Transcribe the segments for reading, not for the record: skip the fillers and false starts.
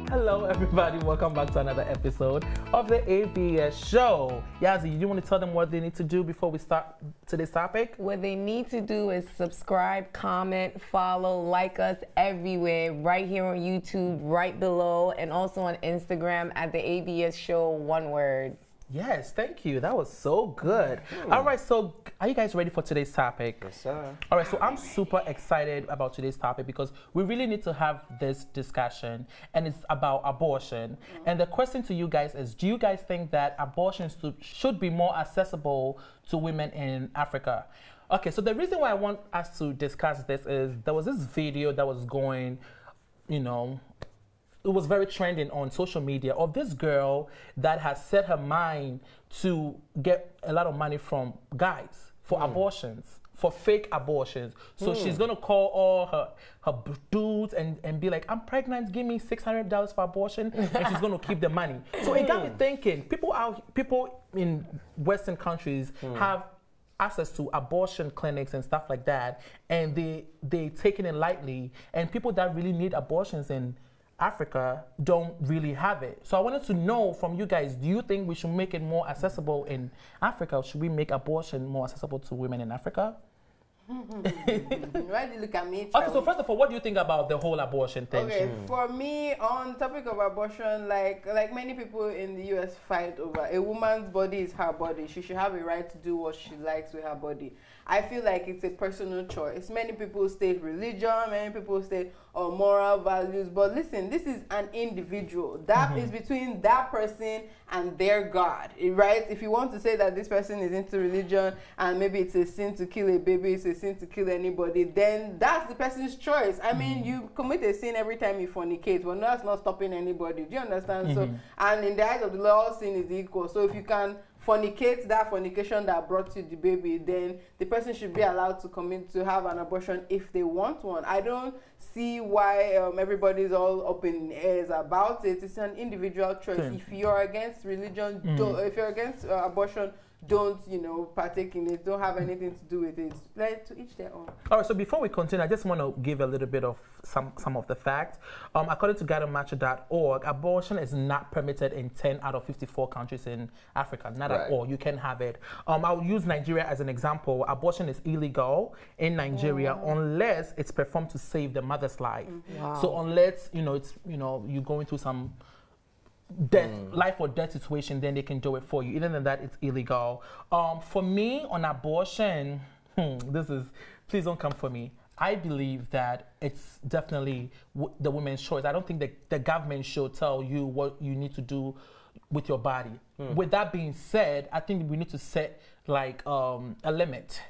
Hello, everybody. Welcome back to another episode of the ABS show. Yazzie, you want to tell them what they need to do before we start today's topic? What they need to do is subscribe, comment, follow, like us everywhere, right here on YouTube, right below, and also on Instagram at the ABS show, one word. Yes, thank you. That was so good. All right, so are you guys ready for today's topic? Yes, sir. All right, so I'm super excited about today's topic because we really need to have this discussion, and it's about abortion. And the question to you guys is, do you guys think that abortion should be more accessible to women in Africa? Okay, so the reason why I want us to discuss this is there was this video that was going, it was very trending on social media of this girl that has set her mind to get a lot of money from guys for abortions, for fake abortions. So she's going to call all her dudes and be like, I'm pregnant, give me $600 for abortion, and she's going to keep the money. So it got me thinking, people in Western countries have access to abortion clinics and stuff like that, and they taking it lightly, and people that really need abortions in Africa don't really have it. So I wanted to know from you guys, do you think we should make it more accessible in Africa, or should we make abortion more accessible to women in Africa? Why do you look at me? Okay, so first of all, what do you think about the whole abortion thing? Okay, for me, on topic of abortion, like many people in the US fight over, a woman's body is her body. She should have a right to do what she likes with her body. I feel like it's a personal choice. Many people state religion, many people state moral values, but listen, this is an individual. That is between that person and their God, right? If you want to say that this person is into religion and maybe it's a sin to kill a baby, it's a sin to kill anybody, then that's the person's choice. I mean, you commit a sin every time you fornicate, but that's not stopping anybody. Do you understand? So, and in the eyes of the law, all sin is equal. So if you can fornicate that fornication that brought you the baby, then the person should be allowed to have an abortion if they want one. I don't see why everybody's all up in airs about it. It's an individual choice. If you're against religion, if you're against abortion, don't partake in it. Don't have anything to do with it. Let to each their own. All right, so before we continue, I just want to give a little bit of some of the facts. According to GuideOnMatcher.org, abortion is not permitted in 10 out of 54 countries in Africa. Not at all. You can have it. I'll use Nigeria as an example. Abortion is illegal in Nigeria unless it's performed to save the mother's life. Wow. So unless it's you're going through some life or death situation, then they can do it for you. Other than that, it's illegal. For me, on abortion, please don't come for me. I believe that it's definitely the woman's choice. I don't think that the government should tell you what you need to do with your body. With that being said, I think we need to set like a limit.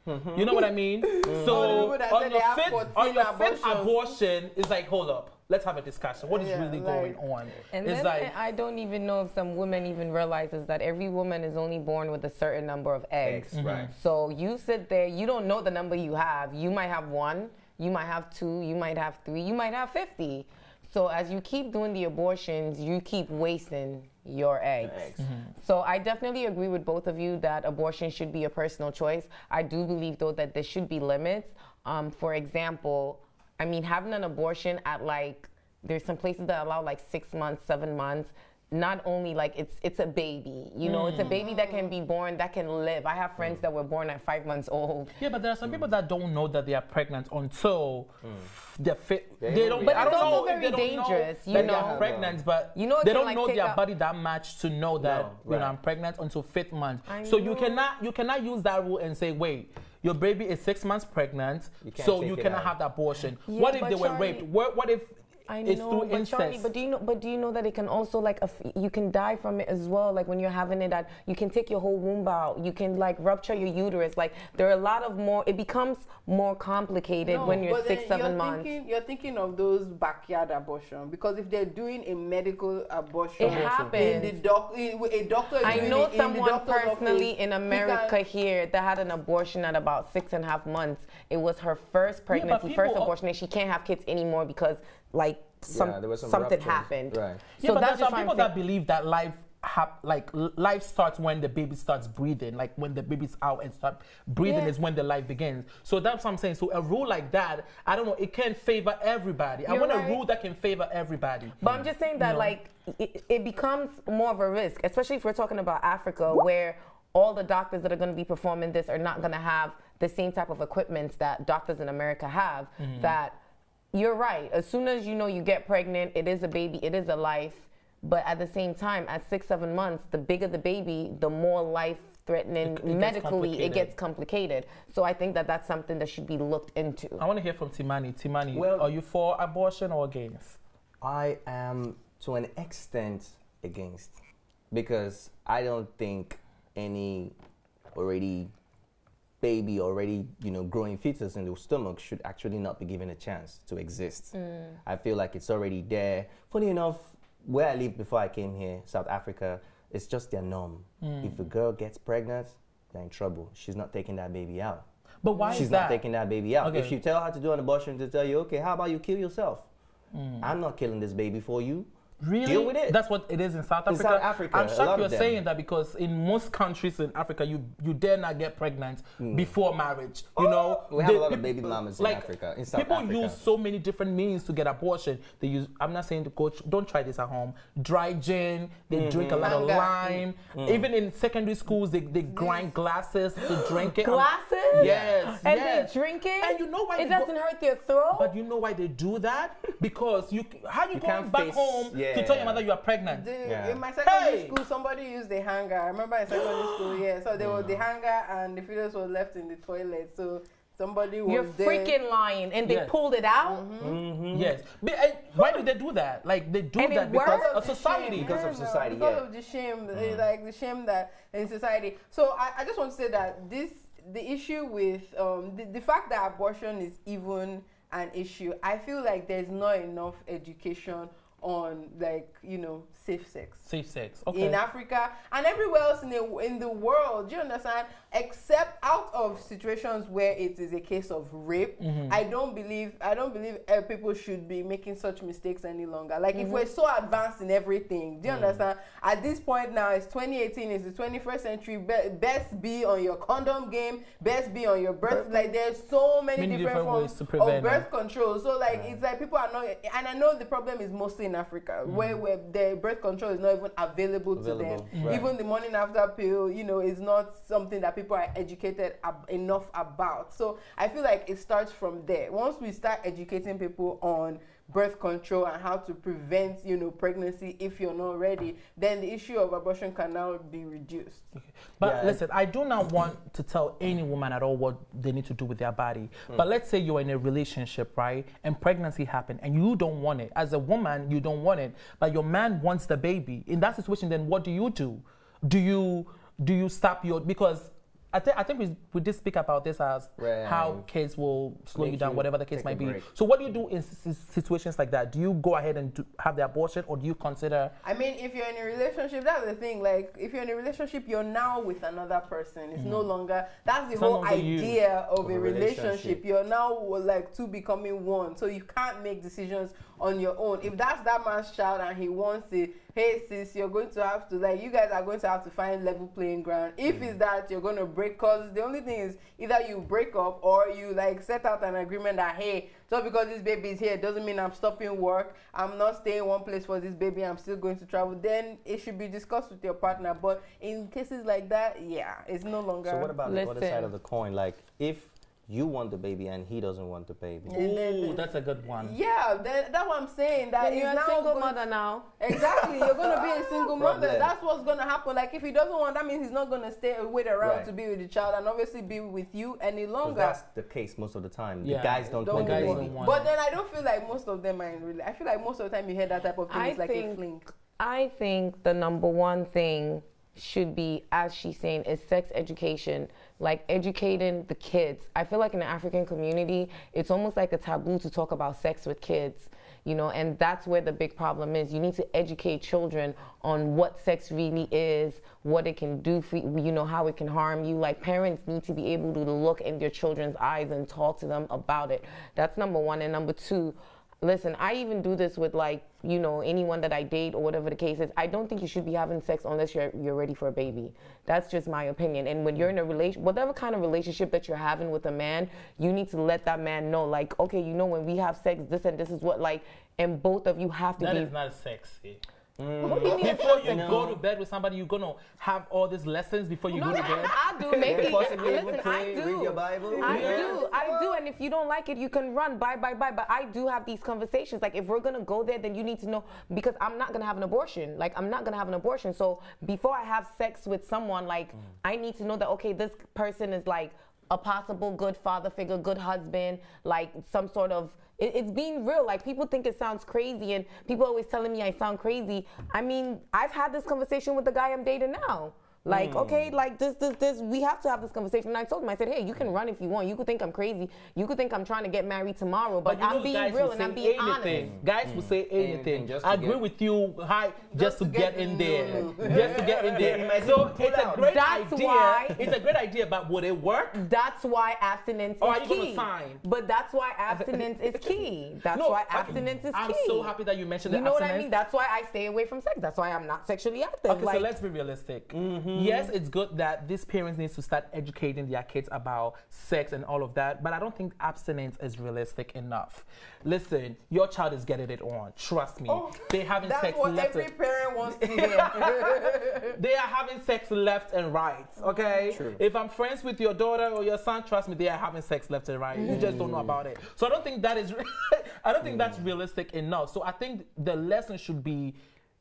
You know what I mean? So on your fifth abortion, it's like, hold up. Let's have a discussion. What is really going on? And then I don't even know if some women even realizes that every woman is only born with a certain number of eggs. Right. So you sit there, you don't know the number you have. You might have 1, you might have 2, you might have 3, you might have 50. So as you keep doing the abortions, you keep wasting your eggs. So I definitely agree with both of you that abortion should be a personal choice. I do believe, though, that there should be limits. For example, I mean, having an abortion at there's some places that allow 6 months, 7 months. Not only it's a baby, it's a baby that can be born, that can live. I have friends that were born at 5 months old. Yeah, but there are some people that don't know that they are pregnant until they're fit. They don't. But I it's don't also know very dangerous. They are pregnant, but they don't know their body that much to know that I'm pregnant until 5th month. So you cannot use that rule and say, wait, your baby is 6 months pregnant, so you cannot have the abortion. Yeah, what if they were raped? What if I it's know, through but incest? Charlie, but do you know that it can also you can die from it as well? Like when you're having it, that you can take your whole womb out. You can rupture your uterus. There are a lot of more. It becomes more complicated when you're 6, 7 months. You're thinking of those backyard abortion, because if they're doing a medical abortion, it happens. A doctor. I know someone personally in America here that had an abortion at about 6.5 months. It was her first pregnancy, first abortion, and she can't have kids anymore because something happened. Right. Yeah, so but there's some people that believe that life life starts when the baby starts breathing. Like when the baby's out and start breathing is when the life begins. So that's what I'm saying. So a rule like that, I don't know, it can't favor everybody. I want a rule that can favor everybody. But I'm just saying that like it becomes more of a risk, especially if we're talking about Africa, where all the doctors that are going to be performing this are not going to have the same type of equipment that doctors in America have. That you're right. As soon as you get pregnant, it is a baby, it is a life. But at the same time, at 6-7 months, the bigger the baby, the more life-threatening medically it gets complicated. So I think that that's something that should be looked into. I want to hear from Timani. Timani, are you for abortion or against? I am, to an extent, against. Because I don't think any baby already growing fetus in the stomach should actually not be given a chance to exist. I feel like it's already there. Funny enough, where I lived before I came here, South Africa, it's just their norm. If a girl gets pregnant, they're in trouble. She's not taking that baby out. But why She's is that? not taking that baby out. Okay. If you tell her to do an abortion, to tell you, okay, how about you kill yourself? I'm not killing this baby for you. Really? Deal with it. That's what it is in South Africa? In South Africa, I'm a lot shocked of you're them. saying that because in most countries in Africa, you dare not get pregnant before marriage. You know, We have a lot of baby mamas in Africa, in South people Africa. use so many different means to get abortion. They use, I'm not saying to coach, don't try this at home. Dry gin, they drink a lot of lime. Even in secondary schools, they grind glasses to drink it. Glasses? Yes. And yes. they drink it? And you know why it doesn't hurt their throat? But you know why they do that? Because how you going can't back face- home to tell your mother you are pregnant? In my secondary school, somebody used the hanger. I remember in secondary school, so there was the hanger and the fetus was left in the toilet. So somebody was You're there. freaking lying, and they pulled it out? Yes. But, why do they do that? Like, they do And that it because works? of society. Because of society, Because yeah. of the shame, like the shame that in society. So I just want to say that the issue with the fact that abortion is even an issue, I feel like there's not enough education on safe sex. Safe sex. Okay. In Africa and everywhere else in the world, do you understand? Except out of situations where it is a case of rape, I don't believe people should be making such mistakes any longer. Like if we're so advanced in everything, do you understand? At this point now, it's 2018, it's the 21st century. Best be on your condom game. Best be on your birth. Like there's so many different forms ways to of prevent birth control. So like it's like people are not, and I know the problem is mostly in Africa, where the birth control is not even available to them. Right. Even the morning after pill, is not something that people are educated enough about. So I feel like it starts from there. Once we start educating people on birth control and how to prevent, pregnancy if you're not ready, then the issue of abortion can now be reduced. Okay. But listen, I do not want to tell any woman at all what they need to do with their body. But let's say you're in a relationship, right? And pregnancy happened and you don't want it. As a woman, you don't want it. But your man wants the baby. In that situation, then what do? Do you stop because I think we did speak about this as how kids will slow you down, whatever the case might be. break. So what do you do in situations like that? Do you go ahead and have the abortion, or do you consider? I mean, if you're in a relationship, that's the thing. Like, if you're in a relationship, you're now with another person. It's no longer, that's the whole idea of a relationship. You're now like two becoming one. So you can't make decisions on your own. If that's that man's child and he wants it, hey sis, you're going to have to, you guys are going to have to find level playing ground. If it's that you're going to break, because the only thing is either you break up or you set out an agreement that, hey, just because this baby is here doesn't mean I'm stopping work, I'm not staying one place for this baby, I'm still going to travel. Then it should be discussed with your partner. But in cases like that, it's no longer. So what about the other side of the coin? Like, if you want the baby and he doesn't want the baby. Oh, that's a good one. Yeah, that's what I'm saying. That you're now a single mother now. Exactly, you're going to be a single mother. Problem. That's what's going to happen. Like, if he doesn't want, that means he's not going to wait around to be with the child and obviously be with you any longer. That's the case most of the time. Yeah. The guys don't want the guys baby. don't want But it. then I don't feel like most of them are in really. I feel like most of the time you hear that type of thing. It's like a fling. I think the number one thing should be, as she's saying, is sex education, like educating the kids. I feel like in the African community, it's almost like a taboo to talk about sex with kids, and that's where the big problem is. You need to educate children on what sex really is, what it can do for you, how it can harm you. Like, parents need to be able to look in their children's eyes and talk to them about it. That's number one. And number two, Listen, I even do this with like, you know, anyone that I date or whatever the case is. I don't think you should be having sex unless you're ready for a baby. That's just my opinion. And when you're in a whatever kind of relationship that you're having with a man, you need to let that man know, like, okay, you know, when we have sex, this and this is what, like, and both of you have to That be. is not sexy. What do you mean? Before you go to bed with somebody, you're gonna have all these lessons before you go to bed. I do. Maybe. Possibly Listen, even I pray, do. read your Bible. I do. And if you don't like it, you can run. Bye. But I do have these conversations. Like, if we're gonna go there, then you need to know, because I'm not gonna have an abortion. Like, I'm not gonna have an abortion. So before I have sex with someone, like, I need to know that, okay, this person is like a possible good father figure, good husband, like some sort of. It's being real. Like, people think it sounds crazy, and people always telling me I sound crazy. I mean, I've had this conversation with the guy I'm dating now. Like, okay, like this, we have to have this conversation. And I told him, I said, hey, you can run if you want. You could think I'm crazy. You could think I'm trying to get married tomorrow, but you know, I'm being guys real will and I'm say being anything. honest. Guys will say anything. just I to agree get- with you. Hi, just to get in there. Just to get in He there. might So pull it's a out. great That's idea. why- It's a great idea, but would it work? That's why abstinence Or is are you gonna key. sign? But that's why abstinence is key. That's why abstinence is key. I'm so happy that you mentioned You the know what I abstinence. mean? That's why I stay away from sex. That's why I'm not sexually active. Okay, like, so let's be realistic. Yes, it's good that these parents need to start educating their kids about sex and all of that, but I don't think abstinence is realistic enough. Listen, your child is getting it on. Trust me. They're having That's sex what left every and parent wants to hear. they are having sex left and right. Okay? True. If I'm friends with your daughter or your son, trust me, they are having sex left and right. You just don't know about it. So I don't think that is I don't think that's realistic enough. So I think the lesson should be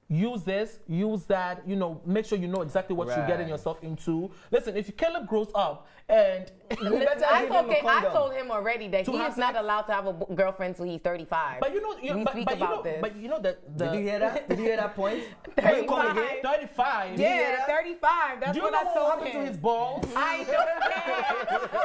use this, use that, you know, make sure you know exactly what you're getting Right. yourself into. Listen, if Caleb grows up and listen, I told him already that To he have is not sex? allowed to have a girlfriend till he's 35. but you know, We speak about this. But you know that Did you hear that? Did you hear that point? 35. 35. Yeah, 35. That's Do you what know I what told happened him. to his balls? I don't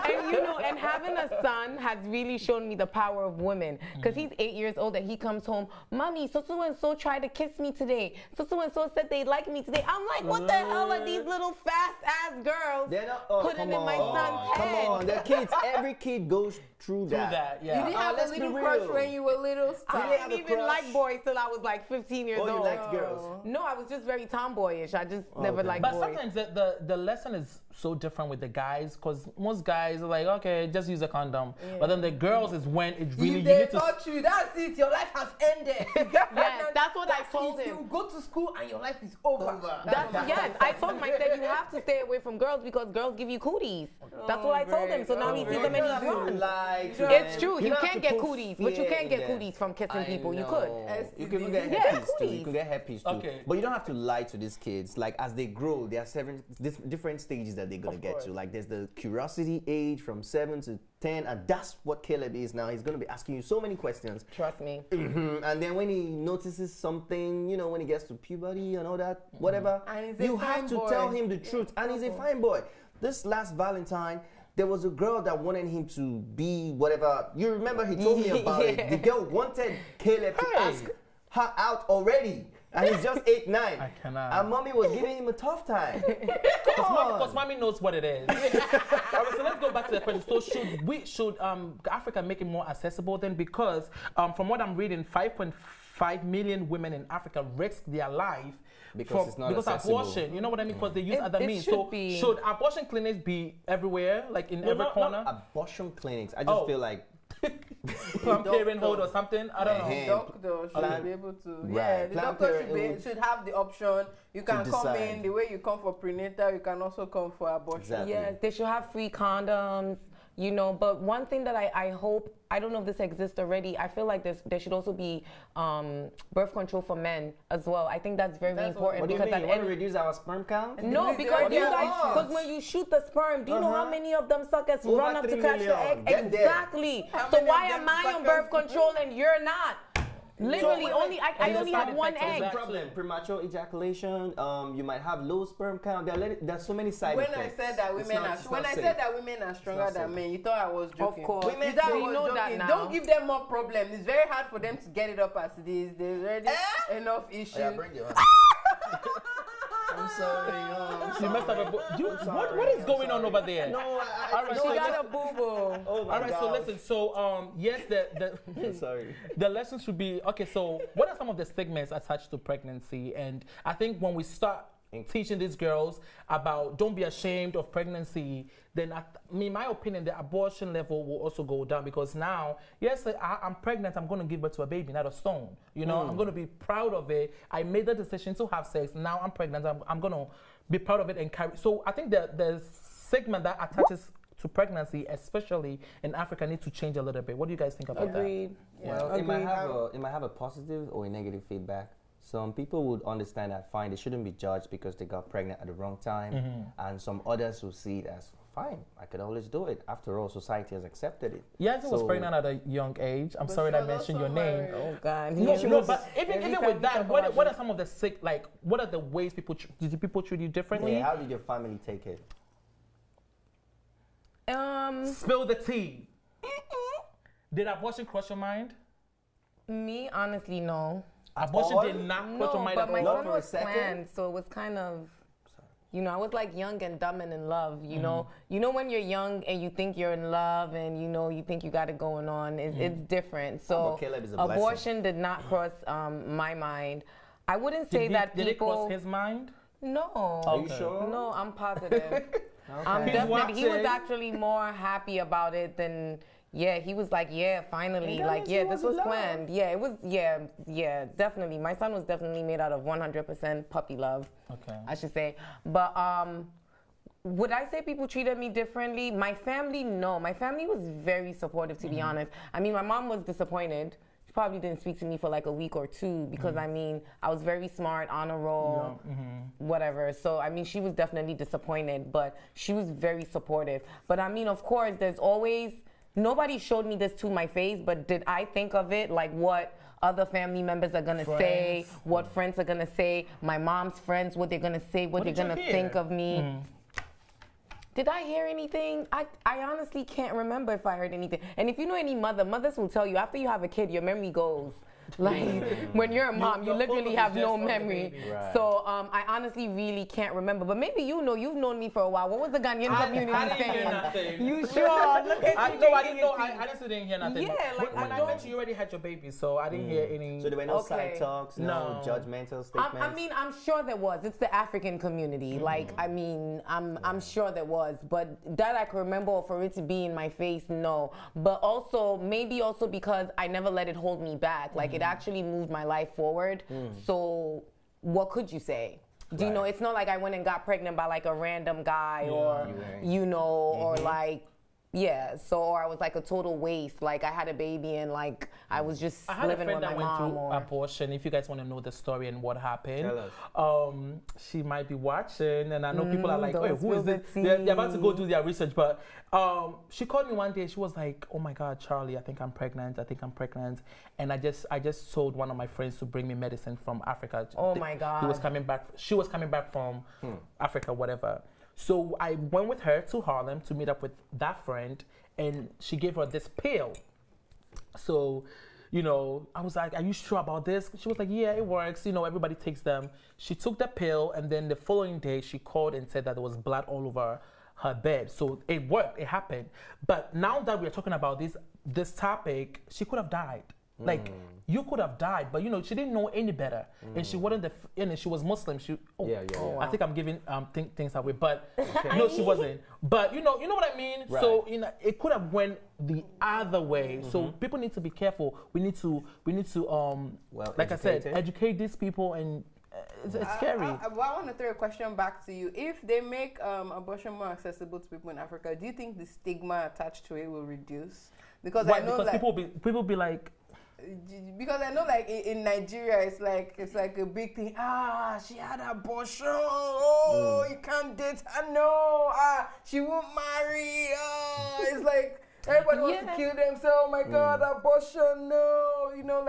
care. And you know, and having a son has really shown me the power of women. Because he's 8 years old and he comes home, Mommy, so and so tried to kiss me today. So and so said they like me today. I'm like, what the hell are these little fast ass girls They're not, putting in my son's head? Come on, they're kids. Every kid goes through that. Yeah. You didn't have a let's be little real. crush when you were little. Stop. I didn't even like boys till I was like 15 years Oh, old. you liked girls. No, I was just very tomboyish. I just never okay. liked But boys. sometimes the lesson is so different with the guys because most guys are like, okay, just use a condom. But then the girls is when it really If you they need to. touch you, that's it. Your life has ended. Yes, that's what I told him. You go to school and your life is over. Yes, I told him, I said, you have to stay away from girls because girls give you cooties. That's what I told him. So now he sees them and he's wrong. It's true. You can't get cooties, but you can get cooties from kissing people. You could. You can get Yeah, herpes too. cooties. You can get herpes too. Okay. But you don't have to lie to these kids. Like as they grow, there are different stages that they're gonna get to. Like there's the curiosity age from 7 to 10, and that's what Caleb is now. He's gonna be asking you so many questions. Trust me. And then when he notices something, you know, when he gets to puberty and all that, whatever, And he's a you fine have to boy. tell him the truth. And he's a fine boy. This last Valentine, there was a girl that wanted him to be whatever. You remember he told me about it. The girl wanted Caleb to ask her out already. And he's just 8, 9. I cannot. And mommy was giving him a tough time. Because mommy knows what it is. All right, so let's go back to the question. So should Africa make it more accessible then? Because from what I'm reading, 5.5 million women in Africa risk their life Because it's not because accessible. abortion. You know what I mean? Because they use other it means. should So be. should abortion clinics be everywhere, like in every corner? Abortion clinics. I just feel like Planned Parenthood or something? I don't know. Hey. Doctor should Plan- be able to. Right. Yeah, the Planned doctor Parenthood should have the option. You can come decide. in the way you come for prenatal. You can also come for abortion. Exactly. Yes, they should have free condoms, you know. But one thing that I hope, I don't know if this exists already, I feel like there should also be birth control for men as well. I think that's very important. what do you because mean? at You the want to end, reduce our sperm count? no, What because do you you guys, want? because when you shoot the sperm, do you know how many of them suckers Over run up to 3 catch the million. egg? Get there. Exactly. How So many why of them am I on suckers- birth control and you're not? Literally, wait, only I And the only side have one effects of egg. that. Problem. Premature ejaculation. You might have low sperm count. There's so many side When effects. I said that It's women not- are it's when not I safe. said that women are stronger not than safe. men, you thought I was joking. course. Women, You I know was that joking. now. Don't give them more problems. It's very hard for them to get it up as it is. There's already enough issues. Yeah, bring it on. I'm sorry. She messed up. What is going on over there? No, All right, She so got a boo-boo. Oh my all right, so gosh. listen. So yes, I'm sorry. the lesson should be okay. So what are some of the stigmas attached to pregnancy? And I think when we start teaching these girls about don't be ashamed of pregnancy, then in my opinion, the abortion level will also go down because now, yes, I'm pregnant. I'm going to give birth to a baby, not a stone. You know, I'm going to be proud of it. I made the decision to have sex. Now I'm pregnant. I'm going to be proud of it and carry. So I think the segment that attaches to pregnancy, especially in Africa, needs to change a little bit. What do you guys think about Agreed. Well, it might have a positive or a negative feedback. Some people would understand that fine, they shouldn't be judged because they got pregnant at the wrong time, and some others will see it as fine. I could always do it. After all, society has accepted it. Yes, was pregnant at a young age. I'm sorry that I mentioned your name. Oh God. No, but even with that, what are some of the what are the ways did people treat you differently? Yeah, how did your family take it? Spill the tea. Did abortion cross your mind? Me, honestly, no. Abortion did not cross your mind but at my all. son for a was second? planned, so it was kind of, I was like young and dumb and in love, you know. You know when you're young and you think you're in love and you think you got it going on, it's different. So But Caleb is a blessing. abortion did not cross my mind. I wouldn't say that did it people. cross his mind? No. Are you sure? No, I'm positive. Okay. Definitely. He was watching. actually more happy about it than. Yeah, he was like, yeah, finally, that like, means yeah, he this was was in planned. Yeah, it was, yeah, definitely. My son was definitely made out of 100% puppy love, Okay. I should say. But would I say people treated me differently? My family, no. My family was very supportive, to be honest. I mean, my mom was disappointed. She probably didn't speak to me for like a week or two because, I mean, I was very smart, on a roll, whatever. So, I mean, she was definitely disappointed, but she was very supportive. But, I mean, of course, there's always... Nobody showed me this to my face, but did I think of it like what other family members are gonna say, what friends are gonna say, my mom's friends, what they're gonna say, what they're did you gonna hear? think of me? Did I hear anything? I honestly can't remember if I heard anything. And if you know any mothers will tell you after you have a kid, your memory goes. Like when you're a mom, you your literally focus have is just no on the memory. baby. Right. So I honestly really can't remember. But maybe you've known me for a while. What was the Ghanaian community I didn't hear saying? nothing. You sure? Look at you I didn't drinking know. your tea. I honestly didn't hear nothing. Yeah, like, when I I don't- met you, you already had your baby, so I didn't hear any. So there were no Okay. side talks, no No. judgmental statements. I mean, I'm sure there was. It's the African community. Like, I mean, I'm sure there was. But that I can remember, or for it to be in my face, no. But also, maybe also because I never let it hold me back. Like, it actually moved my life forward. So, what could you say? Do you know? It's not like I went and got pregnant by like a random guy, or or like. Yeah, so or I was like a total waste. Like I had a baby and like I was just I had a living friend with that my went mom. through Or, abortion. If you guys want to know the story and what happened, Tell us. She might be watching, and I know people are like, don't "Wait, who is spill this?" the They're about to go tea. do their research. But she called me one day. She was like, "Oh my God, Charlie, I think I'm pregnant. And I just told one of my friends to bring me medicine from Africa. Oh my God. He was coming back. She was coming back from Africa, whatever. So I went with her to Harlem to meet up with that friend, and she gave her this pill. So, I was like, "Are you sure about this?" She was like, "Yeah, it works. Everybody takes them." She took the pill, and then the following day, she called and said that there was blood all over her bed. So it worked. It happened. But now that we're talking about this topic, she could have died. Like you could have died, but she didn't know any better, and she wasn't and she was Muslim. I think I'm giving things away, but no, she wasn't. But you know what I mean. Right. So it could have went the other way. So people need to be careful. We need to like I said, educate these people, and it's scary. I want to throw a question back to you. If they make abortion more accessible to people in Africa, do you think the stigma attached to it will reduce? Because Why? I know Because like, people be like, because I know like in Nigeria it's like a big thing. She had abortion. Oh, you can't date her. No. She won't marry. It's like everybody wants to kill themselves. Oh my God, abortion. No.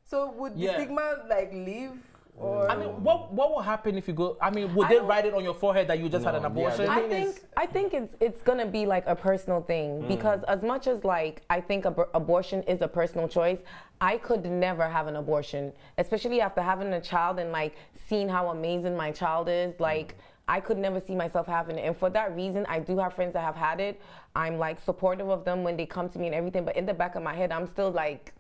So would the stigma like leave? Or I mean, what will happen if you go? I mean, would they write it on your forehead that you just had an No, abortion? yeah, I think it's gonna be like a personal thing because as much as like I think abortion is a personal choice, I could never have an abortion, especially after having a child and like seeing how amazing my child is. Like I could never see myself having it, and for that reason, I do have friends that have had it. I'm like supportive of them when they come to me and everything, but in the back of my head, I'm still like.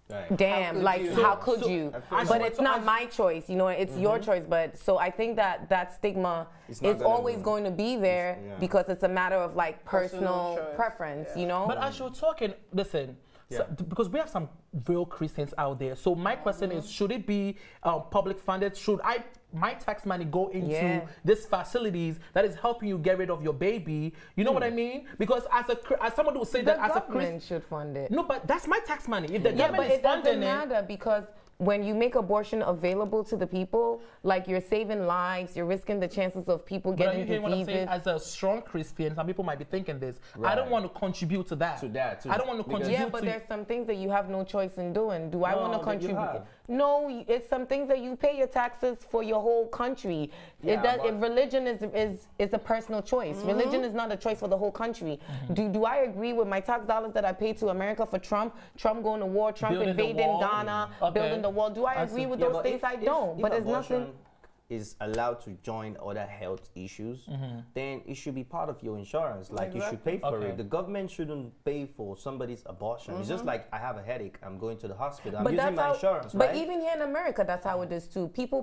Right. Damn, like how could you? But it's not my choice, you know, it's your choice. But so I think that stigma is always going to be there because it's a matter of like personal preference, you know? But as you're talking, listen, so, because we have some real Christians out there. So my question is, should it be public funded? Should my tax money go into these facilities that is helping you get rid of your baby? You know what I mean? Because as someone would say that as a Christian, the government should fund it. No, but that's my tax money. If the government but is it doesn't funding matter because when you make abortion available to the people, like you're saving lives, you're risking the chances of people But are getting you hearing what I'm diseases. saying? As a strong Christian, some people might be thinking this. I don't want to contribute to that. To I don't want to contribute Yeah, but there's some things that you have no choice in doing. Do I No, want to but you contribute? have. No, it's some things that you pay your taxes for your whole country. Yeah, but- Religion is a personal choice. Religion is not a choice for the whole country. Do I agree with my tax dollars that I pay to America for Trump going to war, Trump Building the invading wall. Ghana, Okay. building the wall? Do I agree with those things? I don't. If But it's abortion nothing. is allowed to join other health issues, then it should be part of your insurance. Like you should pay for Okay. it. The government shouldn't pay for somebody's abortion. It's just like I have a headache, I'm going to the hospital. I'm But using that's my how, insurance, But right? even here in America, that's how it is too. People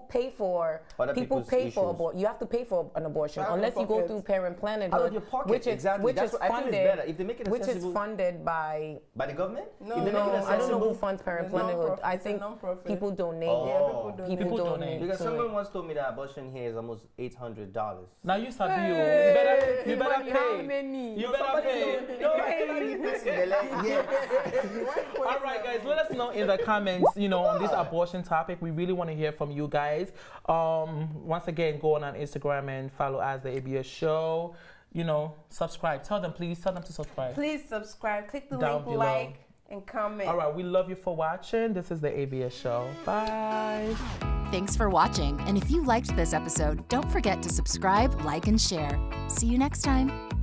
pay for Other people's issues. You have to pay for an abortion Out of unless you go pocket. through Parent Parenthood, Out of your pocket, which is exactly. which That's is what I feel is funded. better. If they make it which is accessible- funded by. By the government? No, If they No, make it I don't know accessible- who funds Parent It's Parenthood. non-profit. I It's a think non-profit. people donate. Oh. Yeah, people donate. People donate. Because to someone it. once told me that abortion here is almost $800. Now you sabi you. Hey, You better money, how pay. many? You better pay. All right, guys, let us know in the comments, on this abortion topic. We really want to hear from you guys. Once again, go on Instagram and follow us, the ABS Show. Subscribe. Tell them to subscribe. Please subscribe. Click the Down link, below. like, and comment. All right, we love you for watching. This is the ABS Show. Bye. Thanks for watching. And if you liked this episode, don't forget to subscribe, like, and share. See you next time.